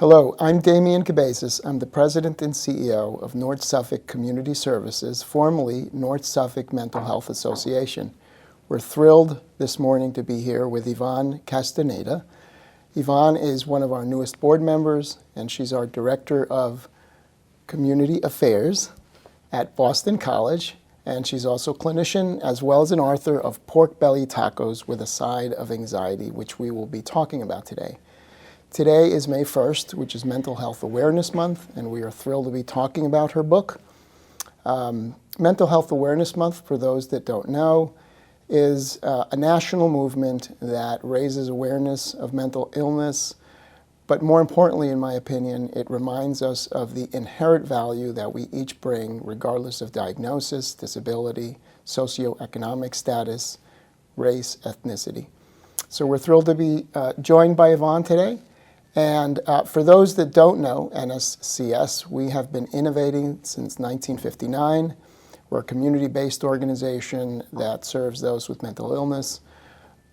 Hello, I'm Damien Cabezas. I'm the President and CEO of North Suffolk Community Services, formerly North Suffolk Mental Health Association. We're thrilled this morning to be here with Yvonne Casteñeda. Yvonne is one of our newest board members, and she's our Director of Community Affairs at Boston College, and she's also a clinician as well as an author of Pork Belly Tacos with a Side of Anxiety, which we will be talking about today. Today is May 1st, which is Mental Health Awareness Month, and we are thrilled to be talking about her book. Mental Health Awareness Month, for those that don't know, is a national movement that raises awareness of mental illness, but more importantly, in my opinion, it reminds us of the inherent value that we each bring, regardless of diagnosis, disability, socioeconomic status, race, ethnicity. So we're thrilled to be joined by Yvonne today. And for those that don't know NSCS, we have been innovating since 1959. We're a community-based organization that serves those with mental illness,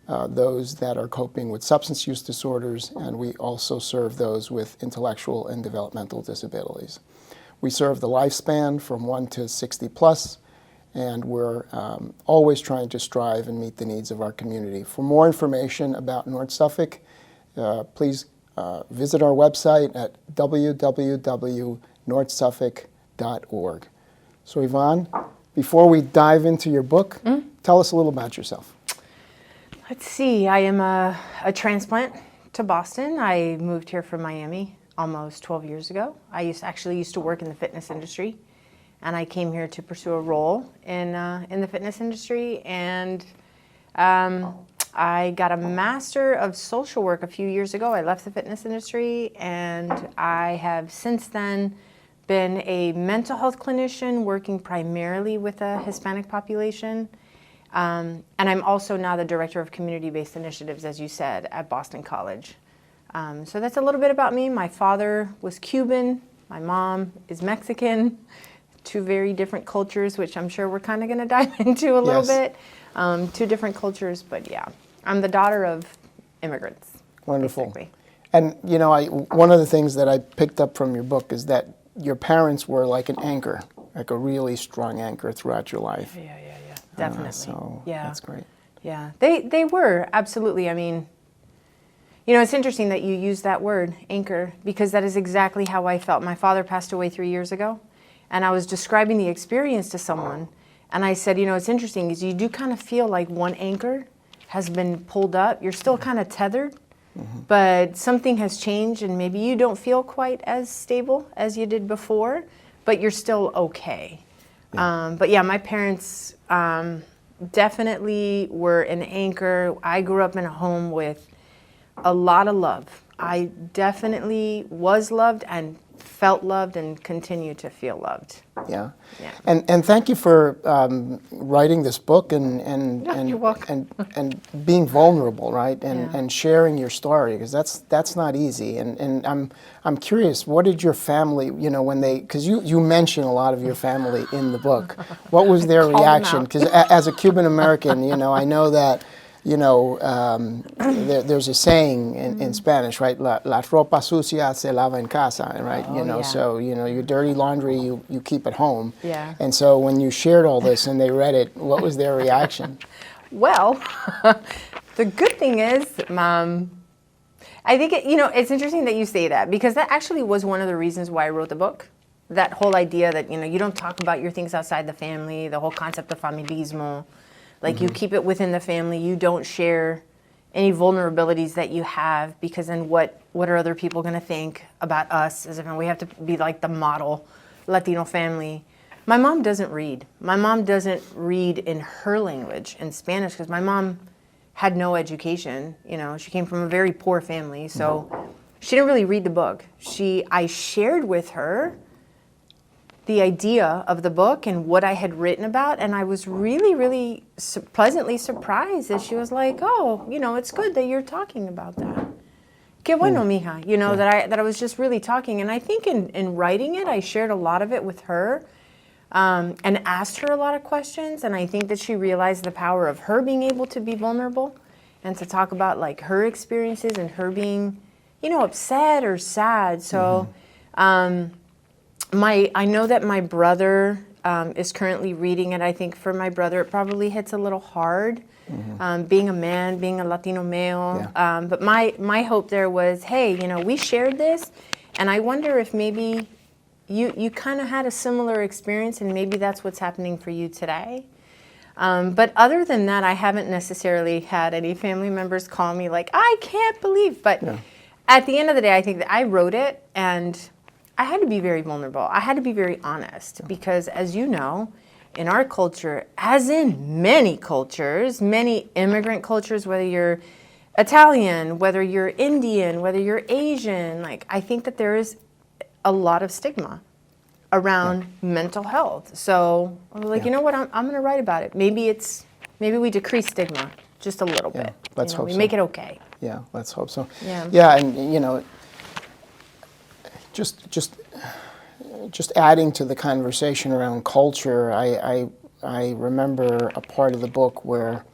those that are coping with substance use disorders, and we also serve those with intellectual and developmental disabilities. We serve the lifespan from 1 to 60 plus, and we're always trying to strive and meet the needs of our community. For more information about North Suffolk, please visit our website at www.northsuffolk.org. So Yvonne, before we dive into your book, tell us a little about yourself. Let's see, I am a transplant to Boston. I moved here from Miami almost 12 years ago. I actually used to work in the fitness industry, and I came here to pursue a role in the fitness industry, and I got a Master of Social Work a few years ago. I left the fitness industry, and I have since then been a mental health clinician working primarily with a Hispanic population. And I'm also now the Director of Community-Based Initiatives, as you said, at Boston College. So that's a little bit about me. My father was Cuban. My mom is Mexican. Two very different cultures, which I'm sure we're kind of going to dive into a little bit. Two different cultures, but yeah. I'm the daughter of immigrants. Wonderful. Basically. And you know, one of the things that I picked up from your book is that your parents were like an anchor, like a really strong anchor throughout your life. Yeah. Definitely. So yeah. That's great. Yeah, they were, absolutely. I mean, you know, it's interesting that you use that word, anchor, because that is exactly how I felt. My father passed away 3 years ago, and I was describing the experience to someone, and I said, you know, it's interesting is you do kind of feel like one anchor has been pulled up. You're still kind of tethered, but something has changed, and maybe you don't feel quite as stable as you did before, but you're still okay. Yeah. But yeah, my parents definitely were an anchor. I grew up in a home with a lot of love. I definitely was loved and felt loved and continue to feel loved. Yeah. And thank you for writing this book and you're welcome. and being vulnerable, right? And sharing your story, because that's not easy. And I'm curious, what did your family, you know, when they, because you mention a lot of your family in the book, what was their reaction? Because as a Cuban American, you know, I know that, you know, there's a saying in Spanish, right? La ropa sucia se lava en casa, right? Oh, you know, so, you know, your dirty laundry you keep at home. Yeah. And so when you shared all this and they read it, what was their reaction? Well, the good thing is, I think, you know, it's interesting that you say that, because that actually was one of the reasons why I wrote the book. That whole idea that, you know, you don't talk about your things outside the family, the whole concept of familismo. Like you keep it within the family. You don't share any vulnerabilities that you have, because then what are other people going to think about us as a family? We have to be like the model Latino family. My mom doesn't read. My mom doesn't read in her language, in Spanish, because my mom had no education. You know, she came from a very poor family, so she didn't really read the book. I shared with her the idea of the book and what I had written about, and I was really, really pleasantly surprised that she was like, oh, you know, it's good that you're talking about that. Qué bueno, mija. You know, that I was just really talking. And I think in writing it, I shared a lot of it with her and asked her a lot of questions. And I think that she realized the power of her being able to be vulnerable and to talk about like her experiences and her being upset or sad. So I know that my brother is currently reading it. I think for my brother, it probably hits a little hard, being a man, being a Latino male. Yeah. But my hope there was, hey, we shared this, and I wonder if maybe you kind of had a similar experience, and maybe that's what's happening for you today. But other than that, I haven't necessarily had any family members call me like, I can't believe. But at the end of the day, I think that I wrote it, and I had to be very vulnerable. I had to be very honest because, as you know, in our culture, as in many cultures, many immigrant cultures, whether you're Italian, whether you're Indian, whether you're Asian, like I think that there is a lot of stigma around mental health. So I was like, you know what, I'm going to write about it. Maybe we decrease stigma just a little bit. Let's hope we so. make it okay. Yeah, let's hope so. Yeah. And just adding to the conversation around culture, I remember a part of the book where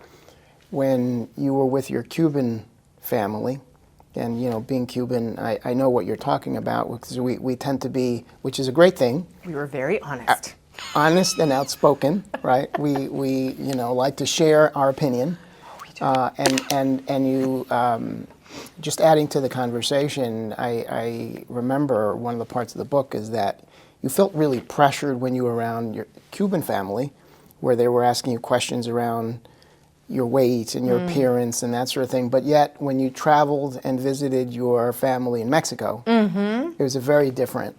when you were with your Cuban family, and being Cuban, I know what you're talking about because we tend to be, which is a great thing. We were very honest. Honest and outspoken, right? We like to share our opinion. And you, just adding to the conversation, I remember one of the parts of the book is that you felt really pressured when you were around your Cuban family, where they were asking you questions around your weight and your appearance and that sort of thing. But yet, when you traveled and visited your family in Mexico, it was a very different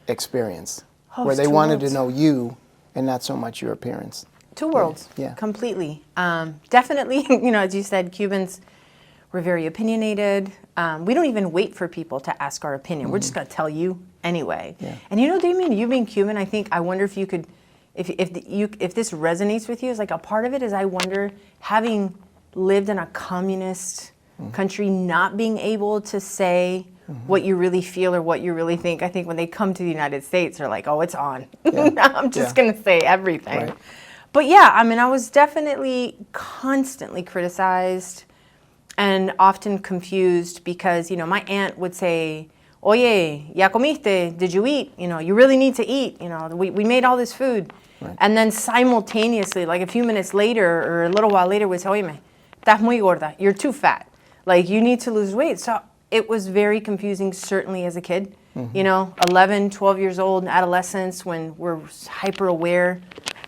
experience, where they wanted to know you and not so much your appearance. Two worlds, completely. Definitely, as you said, Cubans were very opinionated. We don't even wait for people to ask our opinion. We're just going to tell you anyway. Yeah. And Damien, you being Cuban, I wonder if you could, if this resonates with you, is like a part of it is I wonder, having lived in a communist country, not being able to say what you really feel or what you really think. I think when they come to the United States, they're like, oh, it's on. I'm just going to say everything. Right. But I was definitely constantly criticized and often confused because, my aunt would say, oye, ya comiste, did you eat? You really need to eat. We made all this food. Right. And then simultaneously, like a few minutes later or a little while later, would say, oye, estás muy gorda, you're too fat. Like, you need to lose weight. So it was very confusing, certainly as a kid. 11, 12 years old, adolescence, when we're hyper aware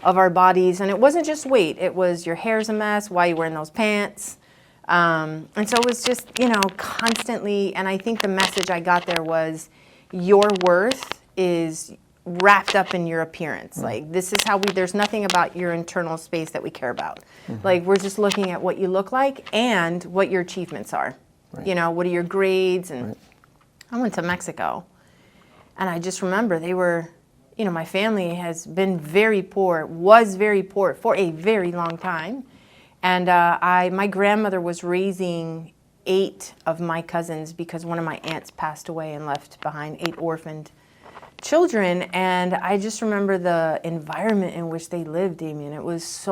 of our bodies. And it wasn't just weight. It was your hair's a mess. Why are you wearing those pants? And so it was just, constantly. And I think the message I got there was your worth is wrapped up in your appearance. Like, this is how there's nothing about your internal space that we care about. Like, we're just looking at what you look like and what your achievements are. Right. What are your grades? And I went to Mexico. And I just remember they were, my family has been very poor, was very poor for a very long time. And my grandmother was raising 8 of my cousins because one of my aunts passed away and left behind 8 orphaned children. And I just remember the environment in which they lived, Damien. It was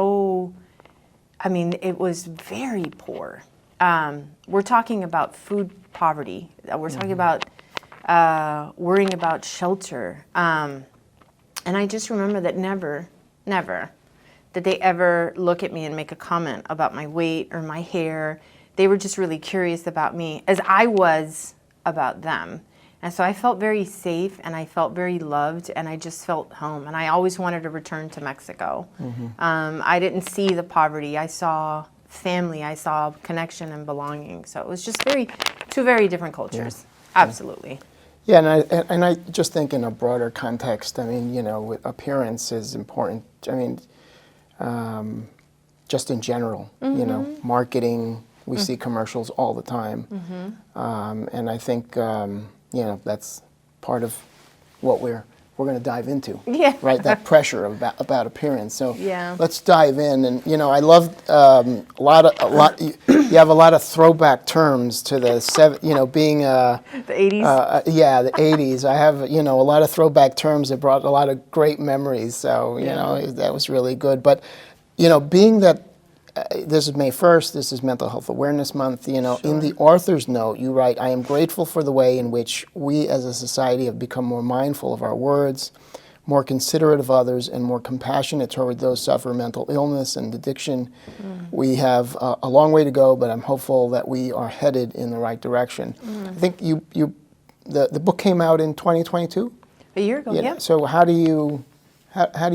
it was very poor. We're talking about food poverty. We're talking about worrying about shelter. And I just remember that never did they ever look at me and make a comment about my weight or my hair. They were just really curious about me as I was about them. And so I felt very safe and I felt very loved and I just felt home. And I always wanted to return to Mexico. I didn't see the poverty. I saw family. I saw connection and belonging. So it was just two very different cultures. Yeah. Absolutely. Yeah, and I just think in a broader context, appearance is important. Just in general, marketing, we see commercials all the time. And I think, that's part of what we're going to dive into. Yeah. Right, that pressure about appearance. So let's dive in. And, I love you have a lot of throwback terms to the, being the 80s. The 80s. I have, a lot of throwback terms that brought a lot of great memories. So, that was really good. But, being that this is May 1st, this is Mental Health Awareness Month. You know, in the author's note, you write, I am grateful for the way in which we as a society have become more mindful of our words, more considerate of others, and more compassionate toward those suffering mental illness and addiction. We have a long way to go, but I'm hopeful that we are headed in the right direction. I think the book came out in 2022? A year ago, yeah. So how do you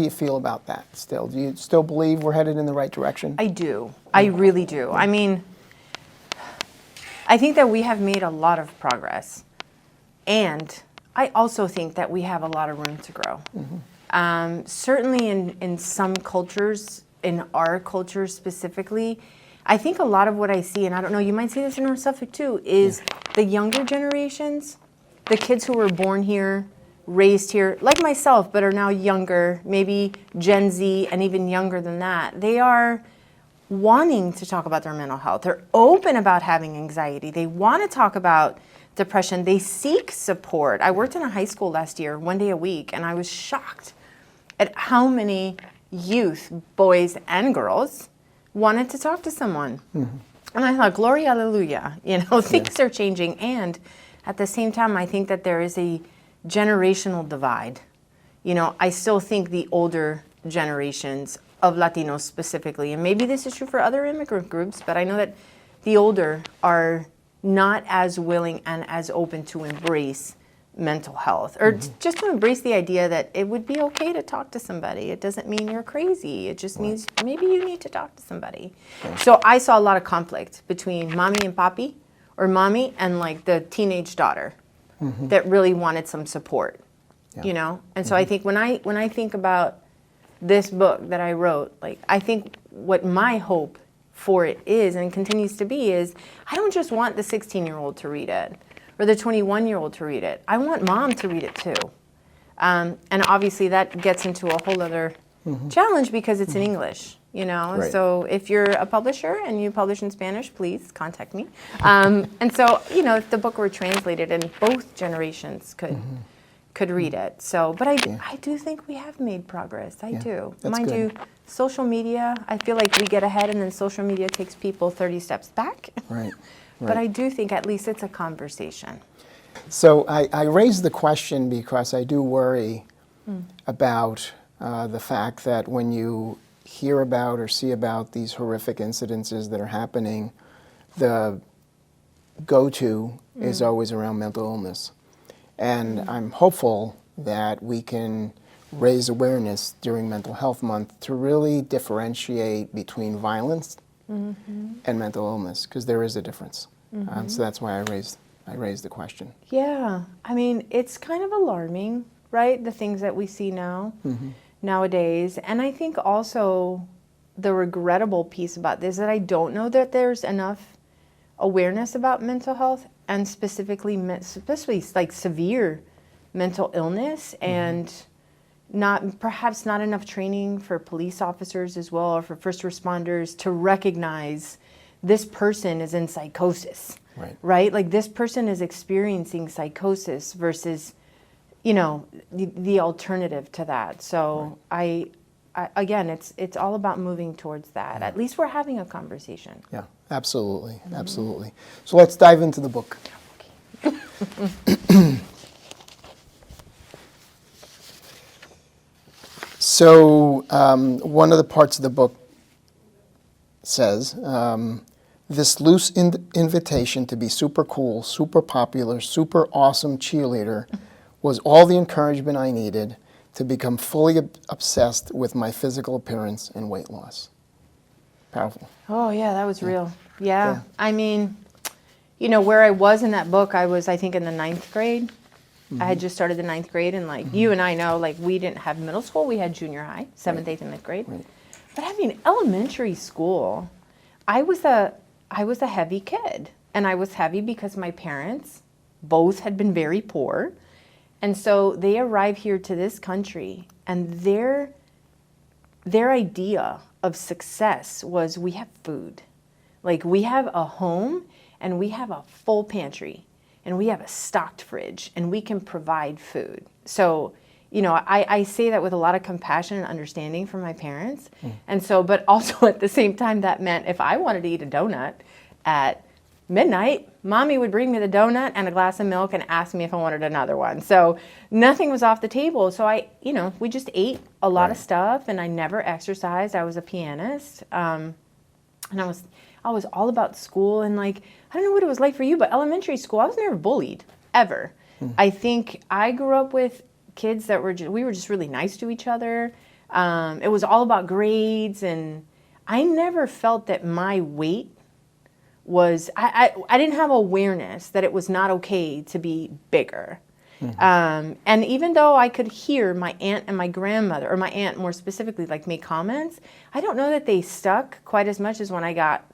feel about that still? Do you still believe we're headed in the right direction? I do. I really do. I mean, I think that we have made a lot of progress. And I also think that we have a lot of room to grow. Certainly in some cultures, in our culture specifically, I think a lot of what I see, and I don't know, you might see this in North Suffolk too, is the younger generations, the kids who were born here, raised here, like myself, but are now younger, maybe Gen Z and even younger than that, they are wanting to talk about their mental health. They're open about having anxiety. They want to talk about depression. They seek support. I worked in a high school last year, 1 day a week, and I was shocked at how many youth, boys and girls, wanted to talk to someone. And I thought, glory, hallelujah, you know, things are changing. And at the same time, I think that there is a generational divide. You know, I still think the older generations of Latinos specifically, and maybe this is true for other immigrant groups, but I know that the older are not as willing and as open to embrace mental health, or just to embrace the idea that it would be okay to talk to somebody. It doesn't mean you're crazy. It just means maybe you need to talk to somebody. So I saw a lot of conflict between mommy and papi, or mommy and like the teenage daughter that really wanted some support, you know? And so I think when I think about this book that I wrote, like, I think what my hope for it is and continues to be is I don't just want the 16-year-old to read it or the 21-year-old to read it. I want mom to read it too. And obviously that gets into a whole other challenge because it's in English, you know? Right. So if you're a publisher and you publish in Spanish, please contact me. And so, you know, if the book were translated and both generations could read it. So, but I do think we have made progress. I do. That's Mind good. you, social media, I feel like we get ahead and then social media takes people 30 steps back. Right. But I do think at least it's a conversation. So I raised the question because I do worry about the fact that when you hear about or see about these horrific incidences that are happening, the go-to is always around mental illness. And I'm hopeful that we can raise awareness during Mental Health Month to really differentiate between violence and mental illness, because there is a difference. So that's why I raised the question. Yeah, I mean, it's kind of alarming, right? The things that we see nowadays. And I think also the regrettable piece about this is that I don't know that there's enough awareness about mental health and specifically especially like severe mental illness and perhaps not enough training for police officers as well or for first responders to recognize this person is in psychosis, right? Like this person is experiencing psychosis versus, you know, the alternative to that. So again, it's all about moving towards that. At least we're having a conversation. Yeah, absolutely, absolutely. So let's dive into the book. So one of the parts of the book says, this loose invitation to be super cool, super popular, super awesome cheerleader was all the encouragement I needed to become fully obsessed with my physical appearance and weight loss. Powerful. Oh, yeah, that was real. Yeah. I mean, you know, where I was in that book, I was, I think, in the 9th grade. I had just started the 9th grade, and like you and I know, like we didn't have middle school, we had junior high, 7th, 8th, and 9th grade. But I mean, elementary school, I was a heavy kid, and I was heavy because my parents both had been very poor, and so they arrived here to this country, and their idea of success was we have food, like we have a home, and we have a full pantry. And we have a stocked fridge, and we can provide food. So you know, I say that with a lot of compassion and understanding from my parents. And so, but also at the same time, that meant if I wanted to eat a donut at midnight, mommy would bring me the donut and a glass of milk and ask me if I wanted another one. So nothing was off the table. So you know, we just ate a lot of stuff, and I never exercised. I was a pianist. And I was all about school, and like, I don't know what it was like for you, but elementary school, I was never bullied, ever. I think I grew up with kids that we were just really nice to each other. It was all about grades, and I never felt that my weight was, I didn't have awareness that it was not okay to be bigger. And even though I could hear my aunt and my grandmother, or my aunt more specifically, like make comments, I don't know that they stuck quite as much as when I got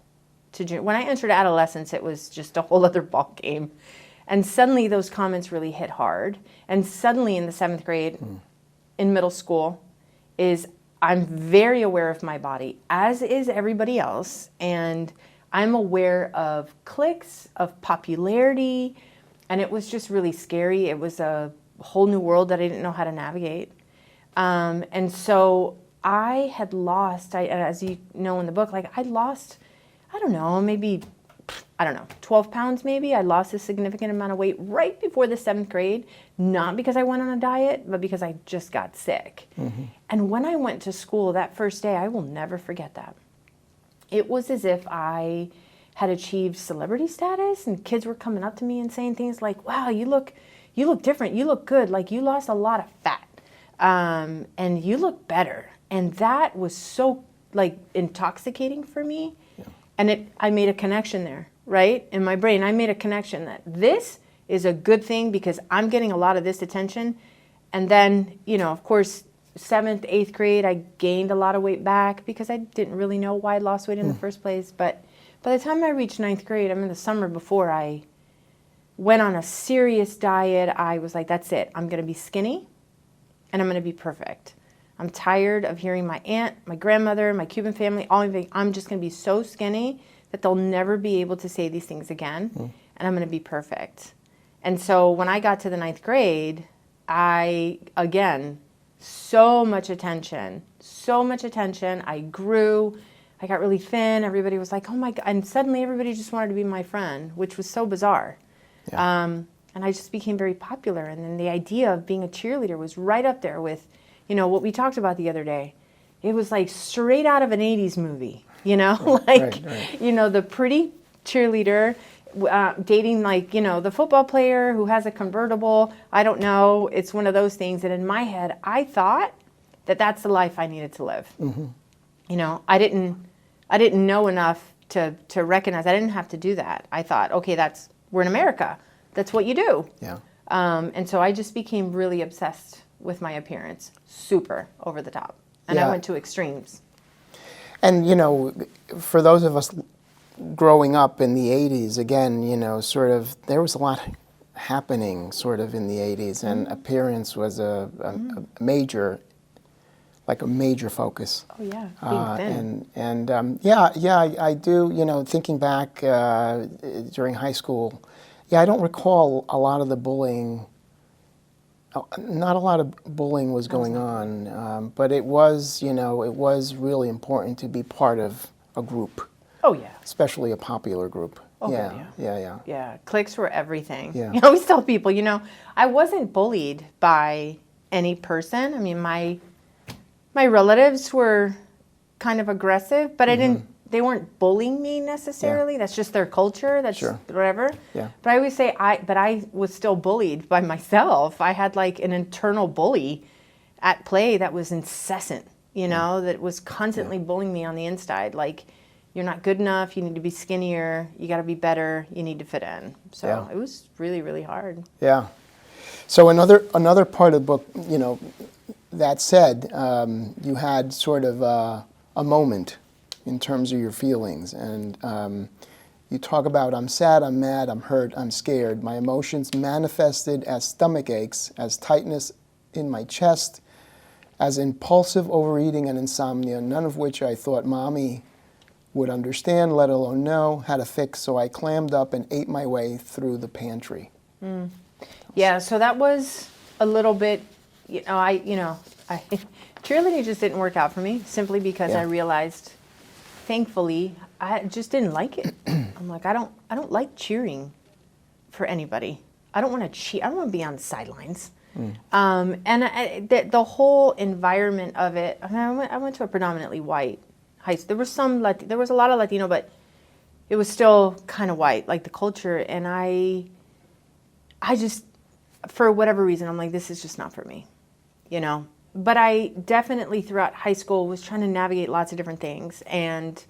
to, when I entered adolescence, it was just a whole other ball game. And suddenly those comments really hit hard. And suddenly in the 7th grade, in middle school, I'm very aware of my body, as is everybody else. And I'm aware of cliques, of popularity, and it was just really scary. It was a whole new world that I didn't know how to navigate. And so I had lost, as you know in the book, like I lost, I don't know, maybe 12 pounds maybe. I lost a significant amount of weight right before the 7th grade, not because I went on a diet, but because I just got sick. And when I went to school that first day, I will never forget that. It was as if I had achieved celebrity status, and kids were coming up to me and saying things like, wow, you look different, you look good, like you lost a lot of fat, and you look better. And that was so like intoxicating for me. And I made a connection there, right? In my brain, I made a connection that this is a good thing because I'm getting a lot of this attention. And then, you know, of course, 7th, 8th grade, I gained a lot of weight back because I didn't really know why I lost weight in the first place. But by the time I reached 9th grade, I mean, the summer before I went on a serious diet, I was like, that's it. I'm going to be skinny and I'm going to be perfect. I'm tired of hearing my aunt, my grandmother, my Cuban family, all of it. I'm just going to be so skinny that they'll never be able to say these things again. And I'm going to be perfect. And so when I got to the 9th grade, again, so much attention. I grew. I got really thin. Everybody was like, oh my God. And suddenly everybody just wanted to be my friend, which was so bizarre. And I just became very popular. And then the idea of being a cheerleader was right up there with, you know, what we talked about the other day. It was like straight out of an 80s movie, you know, you know, the pretty cheerleader dating like, you know, the football player who has a convertible. I don't know. It's one of those things. And in my head, I thought that that's the life I needed to live. You know, I didn't know enough to recognize I didn't have to do that. I thought, okay, we're in America. That's what you do. And so I just became really obsessed with my appearance, super over the top. And I went to extremes. And, you know, for those of us growing up in the 80s, again, you know, sort of, there was a lot happening sort of in the 80s, and appearance was a major focus. Oh, yeah, being thin. I do, you know, thinking back during high school, I don't recall a lot of the bullying. Not a lot of bullying was going on, but it was, you know, it was really important to be part of a group. Oh, yeah. Especially a popular group. Oh, yeah. Cliques were everything. Yeah. I always tell people, you know, I wasn't bullied by any person. I mean, my relatives were kind of aggressive, but they weren't bullying me necessarily. That's just their culture. That's whatever. Yeah. But I always say I was still bullied by myself. I had like an internal bully at play that was incessant, you know, that was constantly bullying me on the inside. Like, you're not good enough. You need to be skinnier. You got to be better. You need to fit in. So it was really, really hard. Yeah. So another part of the book, you know, that said, you had sort of a moment in terms of your feelings. And you talk about, I'm sad, I'm mad, I'm hurt, I'm scared. My emotions manifested as stomach aches, as tightness in my chest, as impulsive overeating and insomnia, none of which I thought Mommy would understand, let alone know how to fix. So I clammed up and ate my way through the pantry. Yeah, so that was a little bit cheerleading just didn't work out for me simply because Yeah. I realized, thankfully, I just didn't like it. I'm like, I don't like cheering for anybody. I don't want to cheer. I don't want to be on the sidelines. And the whole environment of it. I mean, I went to a predominantly white high school. There was a lot of Latino, but it was still kind of white, like the culture. And I just, for whatever reason, I'm like, this is just not for me, But I definitely throughout high school was trying to navigate lots of different things. And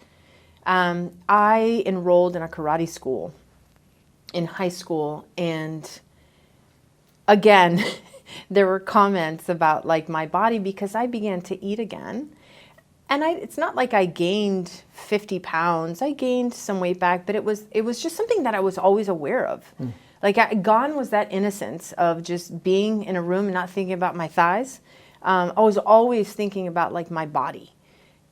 I enrolled in a karate school in high school. And again, there were comments about like my body because I began to eat again. And it's not like I gained 50 pounds. I gained some weight back, but it was just something that I was always aware of. Like gone was that innocence of just being in a room and not thinking about my thighs. I was always thinking about like my body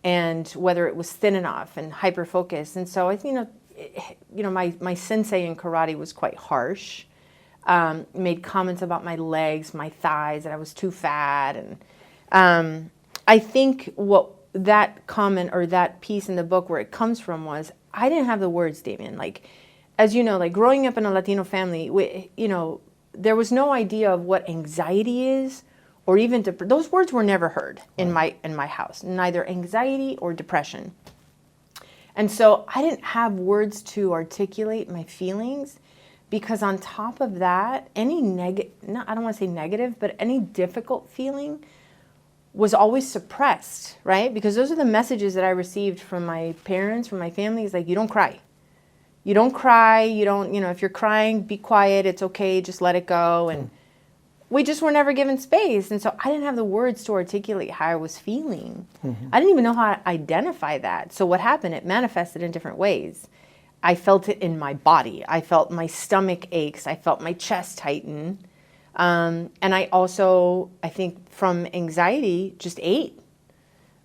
and whether it was thin enough and hyper focused. And so I think, my sensei in karate was quite harsh. Made comments about my legs, my thighs, that I was too fat. And I think what that comment or that piece in the book where it comes from was I didn't have the words, Damien. Like, as you know, like growing up in a Latino family, there was no idea of what anxiety is or even those words were never heard in my house, neither anxiety or depression. And so I didn't have words to articulate my feelings. Because on top of that, I don't want to say negative, but any difficult feeling was always suppressed, right? Because those are the messages that I received from my parents, from my family. It's like, you don't cry. You don't cry. You don't, if you're crying, be quiet. It's okay. Just let it go. And we just were never given space. And so I didn't have the words to articulate how I was feeling. I didn't even know how to identify that. So what happened? It manifested in different ways. I felt it in my body. I felt my stomach aches. I felt my chest tighten. And I also, I think from anxiety, just ate.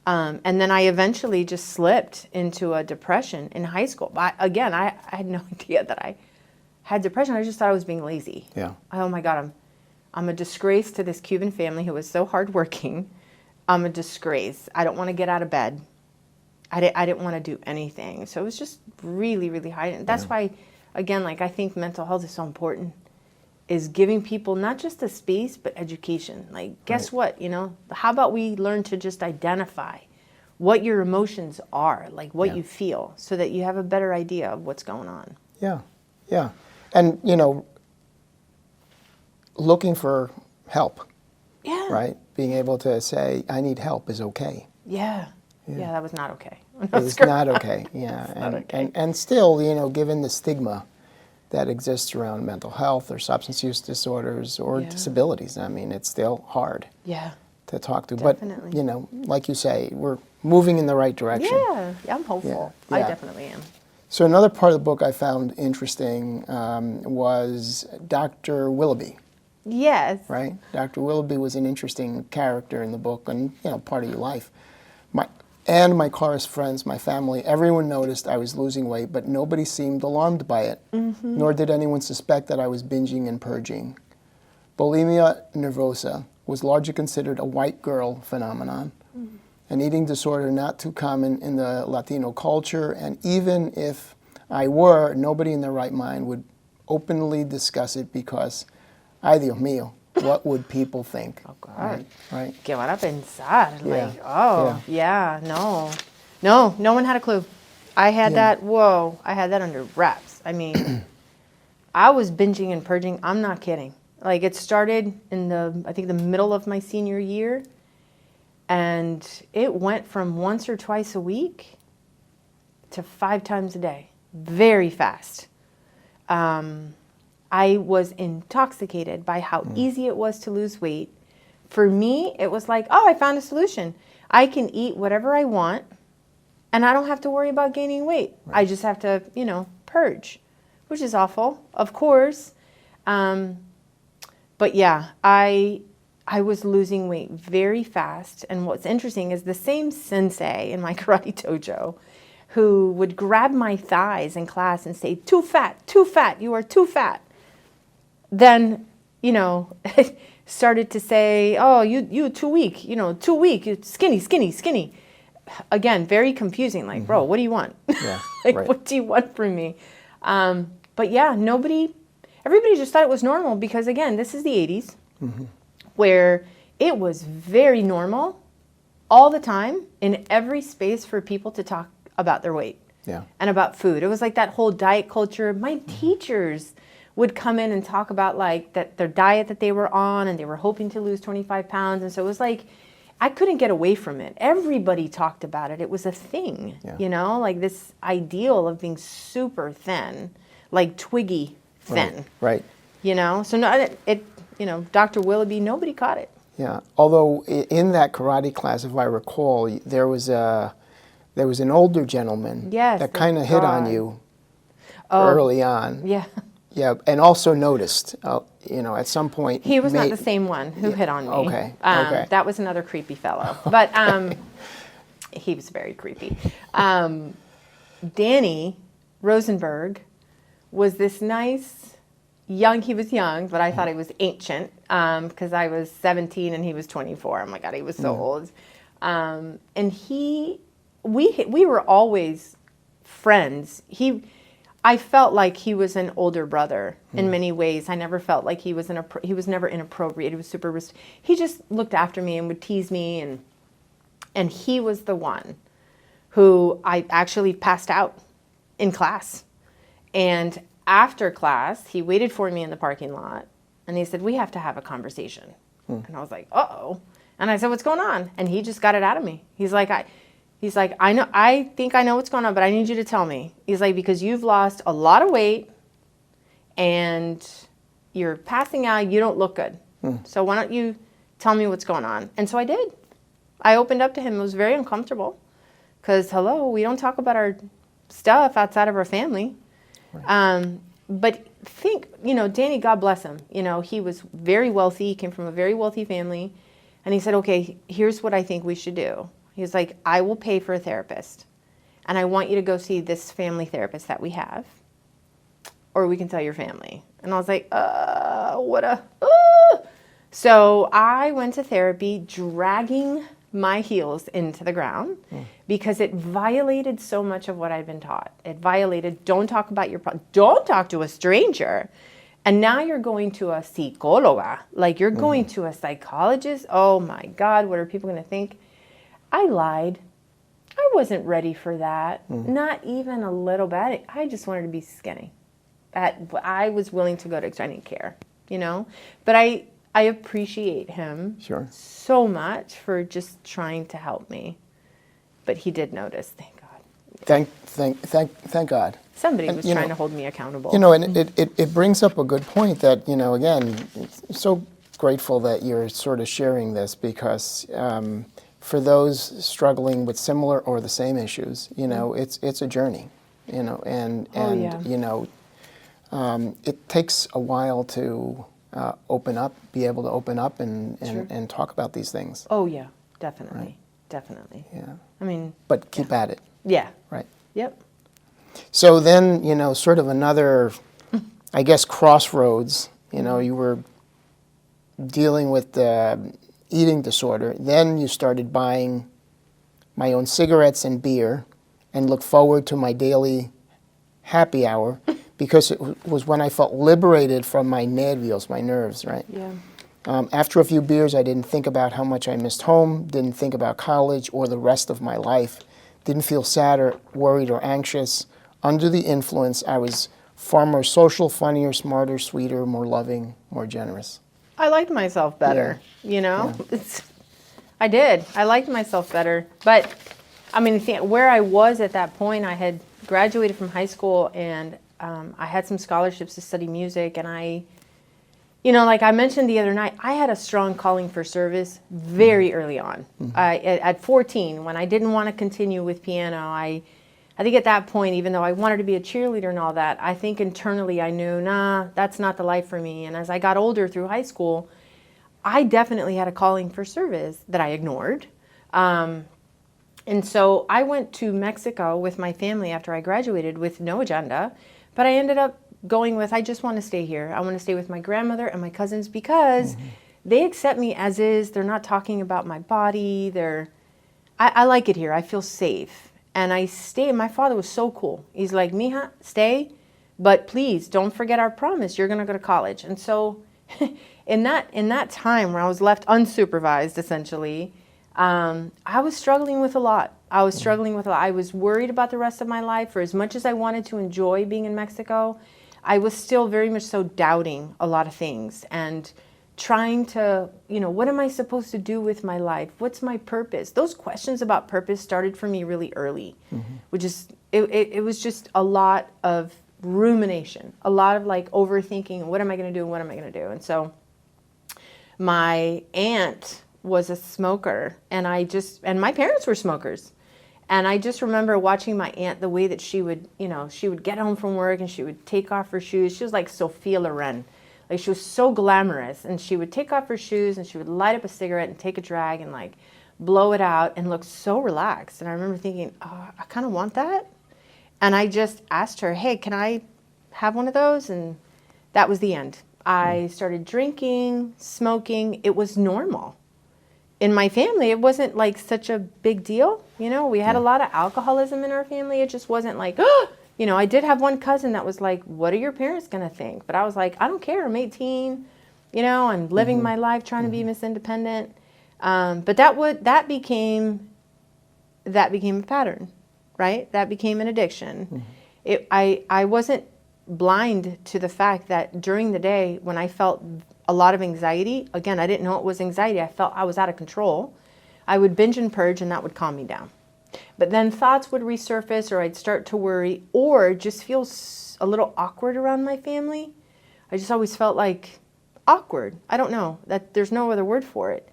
And then I eventually just slipped into a depression in high school. But again, I had no idea that I had depression. I just thought I was being lazy. Yeah. Oh my God, I'm a disgrace to this Cuban family who was so hardworking. I'm a disgrace. I don't want to get out of bed. I didn't want to do anything. So it was just really, really high. And that's why, again, like I think mental health is so important, is giving people not just a space, but education. Like, guess what, how about we learn to just identify what your emotions are, like what you feel, so that you have a better idea of what's going on. Yeah, yeah. And, looking for help, Yeah. right? Being able to say, I need help is okay. Yeah. Yeah, that was not okay. It's not okay, yeah. Not okay. And still, given the stigma that exists around mental health or substance use disorders or disabilities, I mean, it's still hard to talk to. Definitely. But, like you say, we're moving in the right direction. Yeah, I'm hopeful. Yeah. I definitely am. So another part of the book I found interesting was Dr. Willoughby, Yes. right? Dr. Willoughby was an interesting character in the book and, part of your life. My close friends, my family, everyone noticed I was losing weight, but nobody seemed alarmed by it, nor did anyone suspect that I was binging and purging. Bulimia nervosa was largely considered a white girl phenomenon, an eating disorder not too common in the Latino culture, and even if I were, nobody in their right mind would openly discuss it because, ay Dios mío, what would people think? Oh, God. Right. ¿Qué van a pensar? Yeah. Like, no one had a clue. I had I had that under wraps. I mean, I was binging and purging. I'm not kidding. Like, it started in I think the middle of my senior year, and it went from once or twice a week to 5 times a day, very fast. I was intoxicated by how easy it was to lose weight. For me, it was like, I found a solution. I can eat whatever I want, and I don't have to worry about gaining weight. I just have to, purge, which is awful, of course. But yeah, I was losing weight very fast. And what's interesting is the same sensei in my karate dojo who would grab my thighs in class and say, too fat, you are too fat. Then, started to say, oh, you too weak, too weak, you're skinny, skinny, skinny. Again, very confusing. Like, bro, what do you want? Yeah, like, right. what do you want from me? But yeah, everybody just thought it was normal because, again, this is the 80s where it was very normal all the time in every space for people to talk about their weight and about food. It was like that whole diet culture. My teachers would come in and talk about like that their diet that they were on, and they were hoping to lose 25 pounds. And so it was like, I couldn't get away from it. Everybody talked about it. It was a thing, like this ideal of being super thin, like Twiggy thin. Right. So no, Dr. Willoughby, nobody caught it. Yeah. Although in that karate class, if I recall, there was an older gentleman that kind of hit on you early on. Yeah. Yeah, and also noticed, at some point. He was not the same one who hit on me. Okay. That was another creepy fellow. But he was very creepy. Danny Rosenberg was this nice, he was young, but I thought he was ancient because I was 17 and he was 24. Oh my God, he was so old. And we were always friends. I felt like he was an older brother in many ways. I never felt like he was never inappropriate. He was super. He just looked after me and would tease me, and he was the one who I actually passed out in class. And after class, he waited for me in the parking lot, and he said, "We have to have a conversation." And I was like, "Uh-oh." And I said, "What's going on?" And he just got it out of me. He's like, I think I know what's going on, but I need you to tell me. He's like, because you've lost a lot of weight and you're passing out, you don't look good. So why don't you tell me what's going on? And so I did. I opened up to him. It was very uncomfortable because, we don't talk about our stuff outside of our family. Right. But Danny, God bless him. He was very wealthy. He came from a very wealthy family. And he said, okay, here's what I think we should do. He's like, I will pay for a therapist, and I want you to go see this family therapist that we have, or we can tell your family. And I was like, So I went to therapy, dragging my heels into the ground because it violated so much of what I'd been taught. It violated, don't talk about your problem, don't talk to a stranger. And now you're going to a psicóloga, like you're going to a psychologist. Oh my God, what are people going to think? I lied. I wasn't ready for that. Not even a little bit. I just wanted to be skinny. I was willing to go to, I didn't care, But I appreciate him so much for just trying to help me. But he did notice, thank God. Thank God. Somebody was trying to hold me accountable. And it brings up a good point that, again, so grateful that you're sort of sharing this because for those struggling with similar or the same issues, it's a journey, and it takes a while to be able to open up and talk about these things. Oh yeah, definitely, right. Definitely. Yeah. But keep at it. Yeah. Right. Yep. So then, sort of another, I guess, crossroads. You were dealing with the eating disorder. Then you started buying my own cigarettes and beer and looked forward to my daily happy hour because it was when I felt liberated from my nervios, my nerves, right? Yeah. After a few beers, I didn't think about how much I missed home, didn't think about college or the rest of my life, didn't feel sad or worried or anxious. Under the influence, I was far more social, funnier, smarter, sweeter, more loving, more generous. I liked myself better, I did. I liked myself better. But, where I was at that point, I had graduated from high school and I had some scholarships to study music. And like I mentioned the other night, I had a strong calling for service very early on. At 14, when I didn't want to continue with piano, I think at that point, even though I wanted to be a cheerleader and all that, I think internally I knew, that's not the life for me. And as I got older through high school, I definitely had a calling for service that I ignored. And so I went to Mexico with my family after I graduated with no agenda, but I ended up going with, I just want to stay here. I want to stay with my grandmother and my cousins because they accept me as is. They're not talking about my body. I like it here. I feel safe. And I stay. My father was so cool. He's like, Mija, stay, but please don't forget our promise. You're going to go to college. And so in that time where I was left unsupervised, essentially, I was struggling with a lot. I was worried about the rest of my life. For as much as I wanted to enjoy being in Mexico, I was still very much so doubting a lot of things and trying to, what am I supposed to do with my life? What's my purpose? Those questions about purpose started for me really early, which is, it was just a lot of rumination, a lot of like overthinking, what am I going to do? What am I going to do? And so my aunt was a smoker, and my parents were smokers. And I just remember watching my aunt, the way that she would get home from work and she would take off her shoes. She was like Sophia Loren. Like, she was so glamorous, and she would take off her shoes and she would light up a cigarette and take a drag and like blow it out and look so relaxed. And I remember thinking, oh, I kind of want that. And I just asked her, hey, can I have one of those? And that was the end. I started drinking, smoking. It was normal. In my family, it wasn't like such a big deal. We had a lot of alcoholism in our family. It just wasn't like, I did have one cousin that was like, what are your parents going to think? But I was like, I don't care. I'm 18. I'm living my life trying to be Miss Independent. But that became a pattern, right? That became an addiction. I wasn't blind to the fact that during the day when I felt a lot of anxiety, again, I didn't know it was anxiety. I felt I was out of control. I would binge and purge, and that would calm me down. But then thoughts would resurface, or I'd start to worry, or just feel a little awkward around my family. I just always felt like awkward. I don't know. There's no other word for it.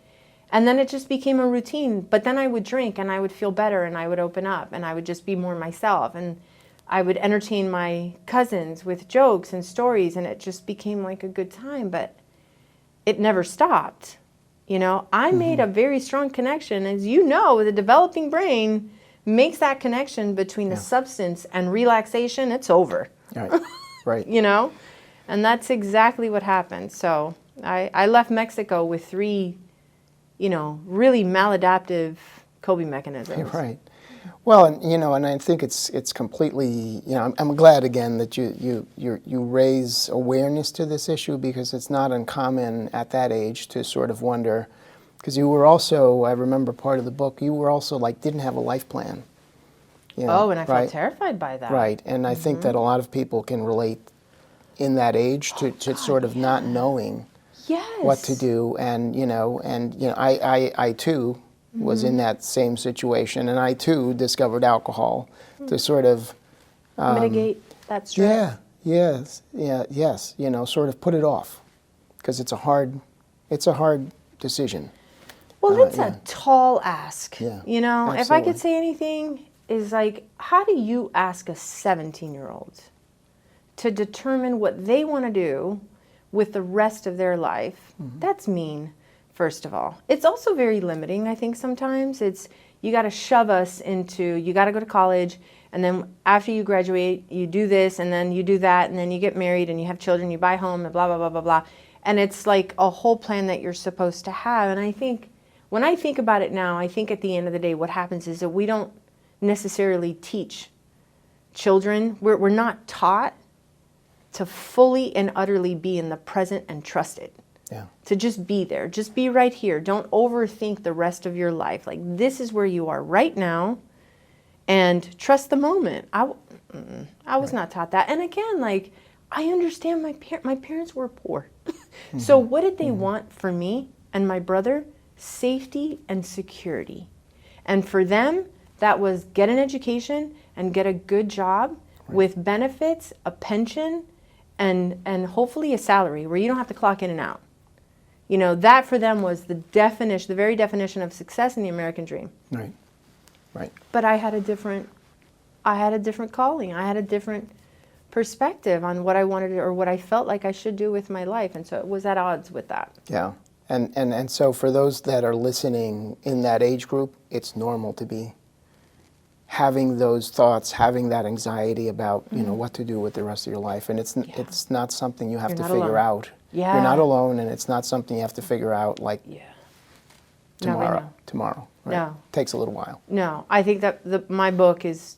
And then it just became a routine. But then I would drink, and I would feel better, and I would open up, and I would just be more myself. And I would entertain my cousins with jokes and stories, and it just became like a good time. But it never stopped. I made a very strong connection. As you know, the developing brain makes that connection between the substance and relaxation. It's over. Right. And that's exactly what happened. So I left Mexico with 3, really maladaptive coping mechanisms. Right. Well, and I think it's completely, I'm glad again that you raise awareness to this issue, because it's not uncommon at that age to sort of wonder, because you were also, I remember part of the book, you were also like, didn't have a life plan. And I felt terrified by that. Right, and I think that a lot of people can relate in that age to sort of not knowing what to do, and I too was in that same situation, and I too discovered alcohol to sort of mitigate that stress. Yes, sort of put it off, because it's a hard decision. Well, it's a tall ask. Yeah, If I absolutely. could say anything, is like, how do you ask a 17-year-old to determine what they want to do with the rest of their life? That's mean. First of all, it's also very limiting. I think sometimes you got to shove us into, you got to go to college, and then after you graduate, you do this, and then you do that, and then you get married, and you have children, you buy a home, and blah, blah, blah, blah, blah. And it's like a whole plan that you're supposed to have. And I think, when I think about it now, I think at the end of the day, what happens is that we don't necessarily teach children. We're not taught to fully and utterly be in the present and trust it. Yeah. To just be there. Just be right here. Don't overthink the rest of your life. Like, this is where you are right now, and trust the moment. I was not taught that. And again, like, I understand my parents were poor. So what did they want for me and my brother? Safety and security. And for them, that was get an education and get a good job with benefits, a pension, and hopefully a salary where you don't have to clock in and out. That for them was the very definition of success in the American dream. Right. But I had a different calling. I had a different perspective on what I wanted or what I felt like I should do with my life. And so it was at odds with that. Yeah. And so for those that are listening in that age group, it's normal to be having those thoughts, having that anxiety about, what to do with the rest of your life. And it's not something you have You're to not figure alone. out. Yeah. You're not alone, and it's not something you have to figure out like Never know. tomorrow. Right? No. Takes a little while. No, I think that my book is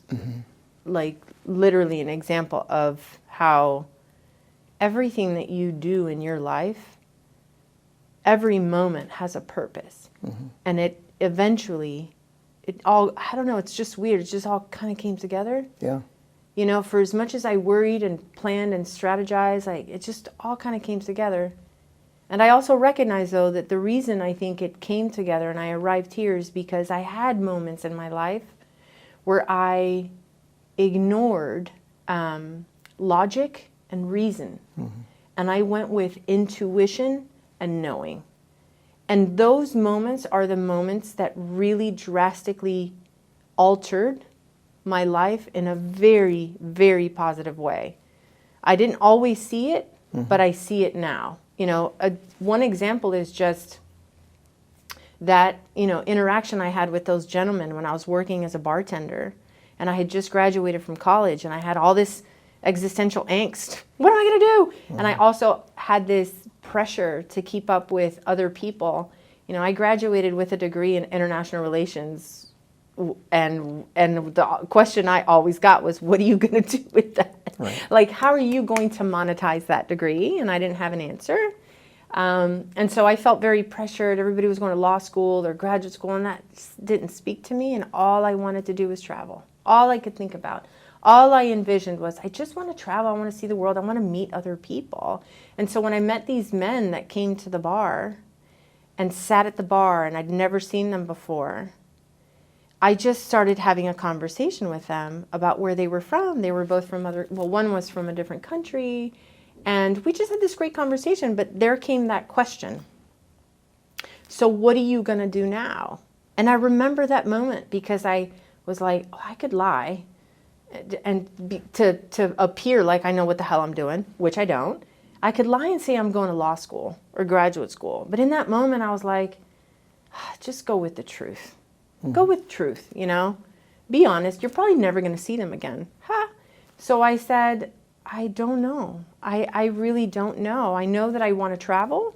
like literally an example of how everything that you do in your life, every moment has a purpose. And it eventually, it all, I don't know, it's just weird. It just all kind of came together. Yeah. You know, for as much as I worried and planned and strategized, like it just all kind of came together. And I also recognize, though, that the reason I think it came together and I arrived here is because I had moments in my life where I ignored logic and reason. And I went with intuition and knowing. And those moments are the moments that really drastically altered my life in a very, very positive way. I didn't always see it, but I see it now. You know, one example is just that, you know, interaction I had with those gentlemen when I was working as a bartender, and I had just graduated from college, and I had all this existential angst. What am I going to do? And I also had this pressure to keep up with other people. You know, I graduated with a degree in international relations, and the question I always got was, what are you going to do with that? Right. Like, how are you going to monetize that degree? And I didn't have an answer. And so I felt very pressured. Everybody was going to law school or graduate school, and that didn't speak to me. And all I wanted to do was travel. All I could think about. All I envisioned was, I just want to travel. I want to see the world. I want to meet other people. And so when I met these men that came to the bar and sat at the bar, and I'd never seen them before, I just started having a conversation with them about where they were from. They were both from one was from a different country, and we just had this great conversation, but there came that question. So what are you going to do now? And I remember that moment because I was like, oh, I could lie and to appear like I know what the hell I'm doing, which I don't. I could lie and say I'm going to law school or graduate school. But in that moment, I was like, just go with the truth. Go with truth, you know. Be honest. You're probably never going to see them again. So I said, I don't know. I really don't know. I know that I want to travel,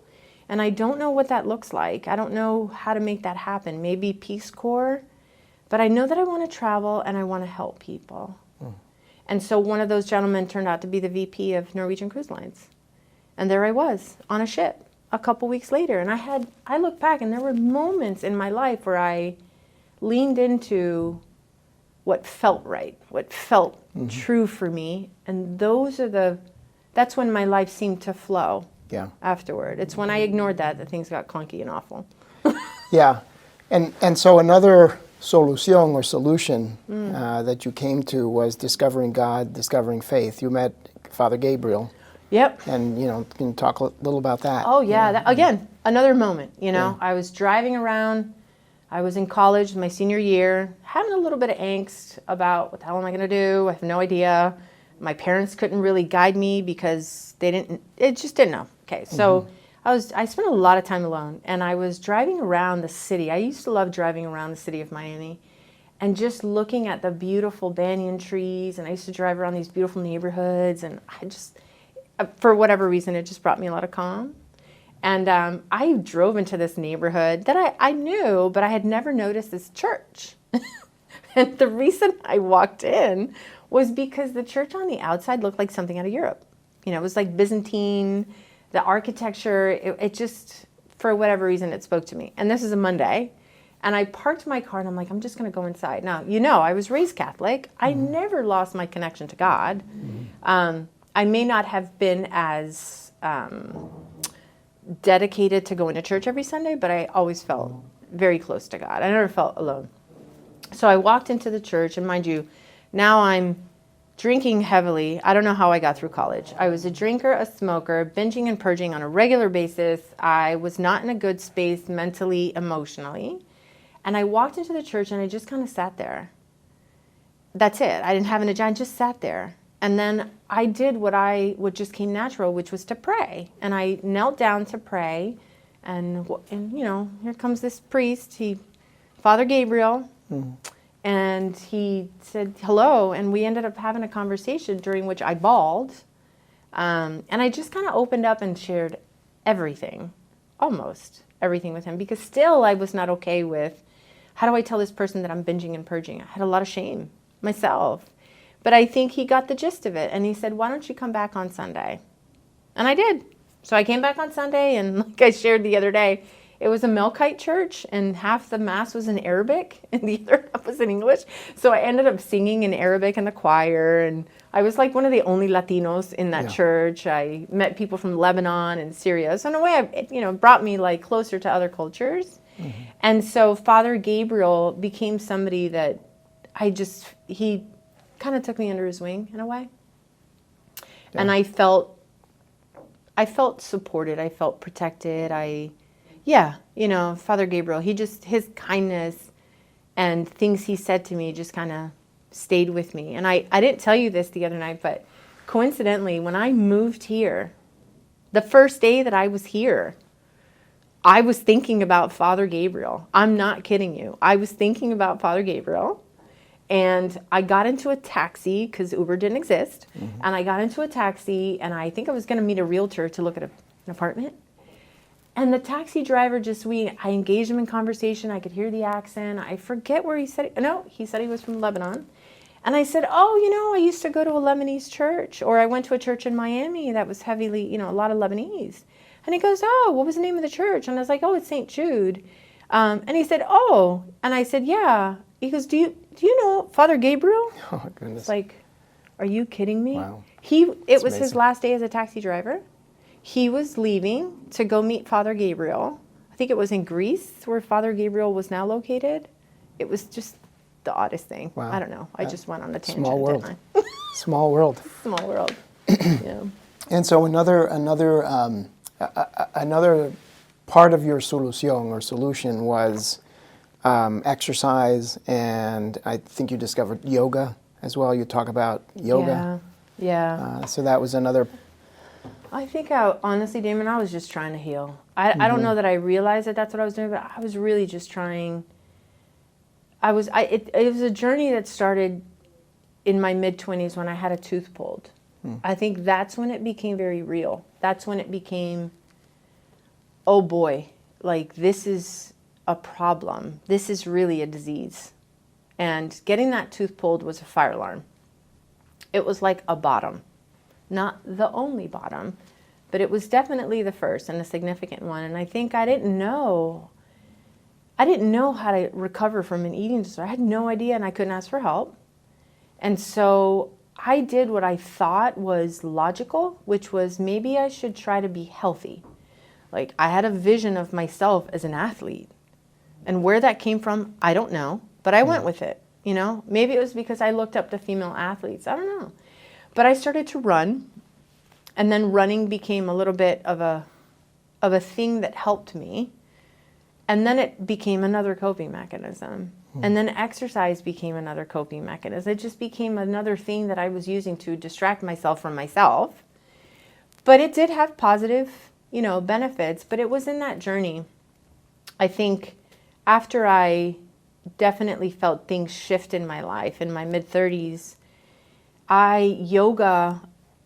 and I don't know what that looks like. I don't know how to make that happen. Maybe Peace Corps. But I know that I want to travel, and I want to help people. And so one of those gentlemen turned out to be the VP of Norwegian Cruise Lines. And there I was on a ship a couple weeks later. And I look back, and there were moments in my life where I leaned into what felt right, what felt true for me. And that's when my life seemed to flow afterward. It's when I ignored that things got clunky and awful. Yeah. And so another solution that you came to was discovering God, discovering faith. You met Father Gabriel. Yep. And, you know, can you talk a little about that? Oh, yeah. Again, another moment, you know. I was driving around. I was in college my senior year, having a little bit of angst about what the hell am I going to do? I have no idea. My parents couldn't really guide me because it just didn't know. Okay, so I spent a lot of time alone, and I was driving around the city. I used to love driving around the city of Miami and just looking at the beautiful banyan trees, and I used to drive around these beautiful neighborhoods, and I just, for whatever reason, it just brought me a lot of calm. And I drove into this neighborhood that I knew, but I had never noticed this church. And the reason I walked in was because the church on the outside looked like something out of Europe. You know, it was like Byzantine, the architecture, it just, for whatever reason, it spoke to me. And this is a Monday. And I parked my car, and I'm like, I'm just going to go inside. Now, you know, I was raised Catholic. I never lost my connection to God. I may not have been as dedicated to going to church every Sunday, but I always felt very close to God. I never felt alone. So I walked into the church, and mind you, now I'm drinking heavily. I don't know how I got through college. I was a drinker, a smoker, binging and purging on a regular basis. I was not in a good space mentally, emotionally. And I walked into the church, and I just kind of sat there. That's it. I didn't have an agenda. I just sat there. And then I did what just came natural, which was to pray. And I knelt down to pray. And you know, here comes this priest, Father Gabriel. And he said hello, and we ended up having a conversation during which I bawled. And I just kind of opened up and shared everything, almost everything with him, because still I was not okay with, how do I tell this person that I'm binging and purging? I had a lot of shame myself. But I think he got the gist of it, and he said, why don't you come back on Sunday? And I did. So I came back on Sunday, and like I shared the other day, it was a Melkite church, and half the mass was in Arabic, and the other half was in English. So I ended up singing in Arabic in the choir, and I was like one of the only Latinos in that church. I met people from Lebanon and Syria. So in a way, it brought me like closer to other cultures. Mm-hmm. And so Father Gabriel became somebody that he kind of took me under his wing in a way. Yeah. And I felt supported. I felt protected. Father Gabriel, his kindness and things he said to me just kind of stayed with me. And I didn't tell you this the other night, but coincidentally, when I moved here, the first day that I was here, I was thinking about Father Gabriel. I'm not kidding you. I was thinking about Father Gabriel. And I got into a taxi because Uber didn't exist. Mm-hmm. And I got into a taxi, and I think I was going to meet a realtor to look at an apartment. And the taxi driver I engaged him in conversation. I could hear the accent. I forget where he said. No, he said he was from Lebanon. And I said, I used to go to a Lebanese church, or I went to a church in Miami that was heavily, a lot of Lebanese. And he goes, what was the name of the church? And I was like, it's St. Jude. And he said, and I said, yeah. He goes, do you know Father Gabriel? Oh, goodness. It's like, are you kidding me? Wow. It was his last day as a taxi driver. He was leaving to go meet Father Gabriel. I think it was in Greece where Father Gabriel was now located. It was just the oddest thing. Wow. I don't know. I just went on a tangent. Small world. Didn't I? Small world. Small world. Yeah. And so another part of your solution was exercise, and I think you discovered yoga as well. You talk about yoga. Yeah. So that was another. I think honestly, Damien, I was just trying to heal. I don't know that I realized that that's what I was doing, but I was really just trying. It was a journey that started in my mid-20s when I had a tooth pulled. I think that's when it became very real. That's when it became, oh boy, like this is a problem. This is really a disease. And getting that tooth pulled was a fire alarm. It was like a bottom. Not the only bottom, but it was definitely the first and a significant one. And I think I didn't know how to recover from an eating disorder. I had no idea, and I couldn't ask for help. And so I did what I thought was logical, which was maybe I should try to be healthy. Like I had a vision of myself as an athlete. And where that came from, I don't know, but I went with it. Maybe it was because I looked up to female athletes. I don't know. But I started to run, and then running became a little bit of a thing that helped me. And then it became another coping mechanism. And then exercise became another coping mechanism. It just became another thing that I was using to distract myself from myself. But it did have positive, benefits. But it was in that journey, I think, after I definitely felt things shift in my life in my mid-30s, yoga,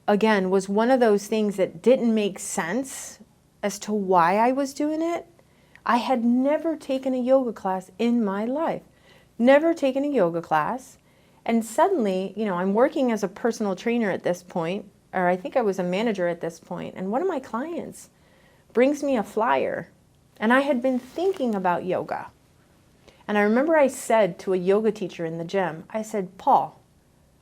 again, was one of those things that didn't make sense as to why I was doing it. I had never taken a yoga class in my life. Never taken a yoga class. And suddenly, I'm working as a personal trainer at this point, or I think I was a manager at this point, and one of my clients brings me a flyer. And I had been thinking about yoga. And I remember I said to a yoga teacher in the gym, I said, Paul,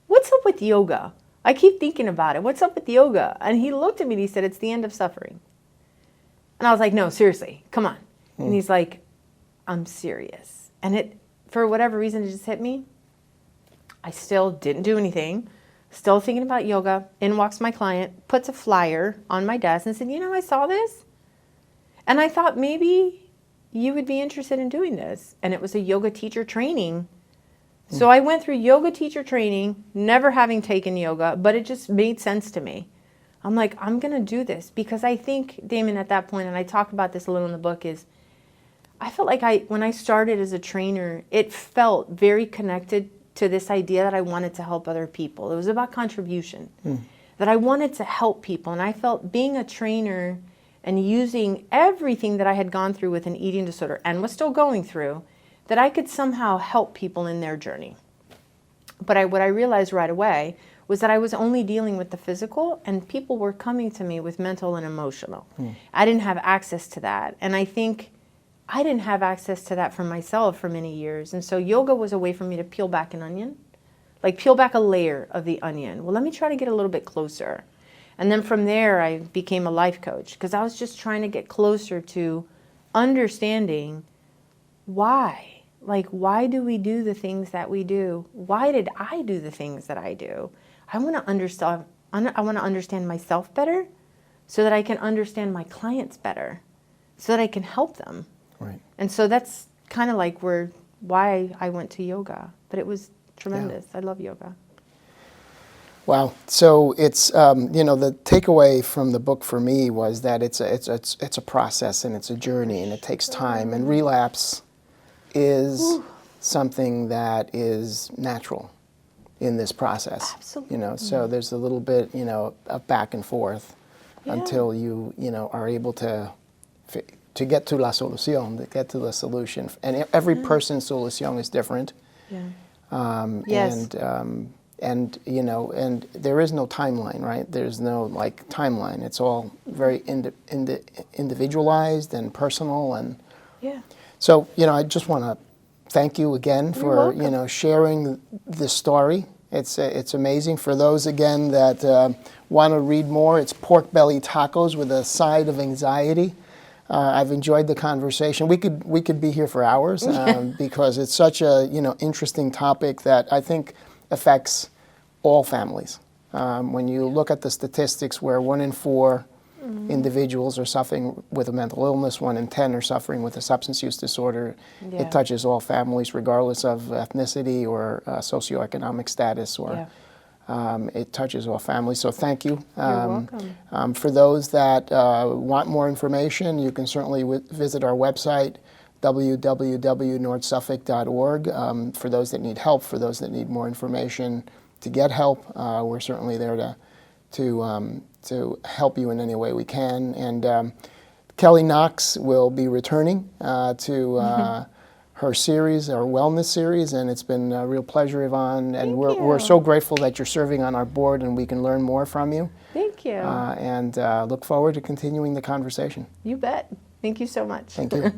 what's up with yoga? I keep thinking about it. What's up with yoga? And he looked at me and he said, it's the end of suffering. And I was like, no, seriously, come on. And he's like, I'm serious. And for whatever reason, it just hit me. I still didn't do anything. Still thinking about yoga. In walks my client, puts a flyer on my desk and said, I saw this. And I thought maybe you would be interested in doing this. And it was a yoga teacher training. So I went through yoga teacher training, never having taken yoga, but it just made sense to me. I'm like, I'm going to do this because I think, Damien, at that point, and I talk about this a little in the book, is I felt like when I started as a trainer, it felt very connected to this idea that I wanted to help other people. It was about contribution, that I wanted to help people. And I felt being a trainer and using everything that I had gone through with an eating disorder and was still going through, that I could somehow help people in their journey. But what I realized right away was that I was only dealing with the physical, and people were coming to me with mental and emotional. I didn't have access to that. And I think I didn't have access to that for myself for many years. And so yoga was a way for me to peel back an onion, like peel back a layer of the onion. Well, let me try to get a little bit closer. And then from there, I became a life coach because I was just trying to get closer to understanding why. Like, why do we do the things that we do? Why did I do the things that I do? I want to understand myself better so that I can understand my clients better, so that I can help them. Right. And so that's kind of like why I went to yoga. But it was tremendous. I love yoga. Wow. So it's the takeaway from the book for me was that it's a process and it's a journey and it takes time, and relapse is something that is natural in this process. Absolutely. So there's a little bit of back and forth until you are able to get to la solución, to get to the solution. And every person's solution is different. Yeah. Yes. And there is no timeline, right? There's no timeline. It's all very individualized and personal. And so, I just want to thank you again for, sharing this story. It's amazing. For those, again, that want to read more, it's Pork Belly Tacos with a Side of Anxiety. I've enjoyed the conversation. We could be here for hours because it's such a interesting topic that I think affects all families. When you look at the statistics, where 1 in 4 individuals are suffering with a mental illness, 1 in 10 are suffering with a substance use disorder, it touches all families regardless of ethnicity or socioeconomic status, or it touches all families. So thank you. You're welcome. For those that want more information, you can certainly visit our website, www.nordsuffolk.org. For those that need help, for those that need more information to get help, we're certainly there to help you in any way we can. And Kelly Knox will be returning to her series, our wellness series, and it's been a real pleasure, Yvonne. And we're so grateful that you're serving on our board and we can learn more from you. Thank you. And look forward to continuing the conversation. You bet. Thank you so much. Thank you.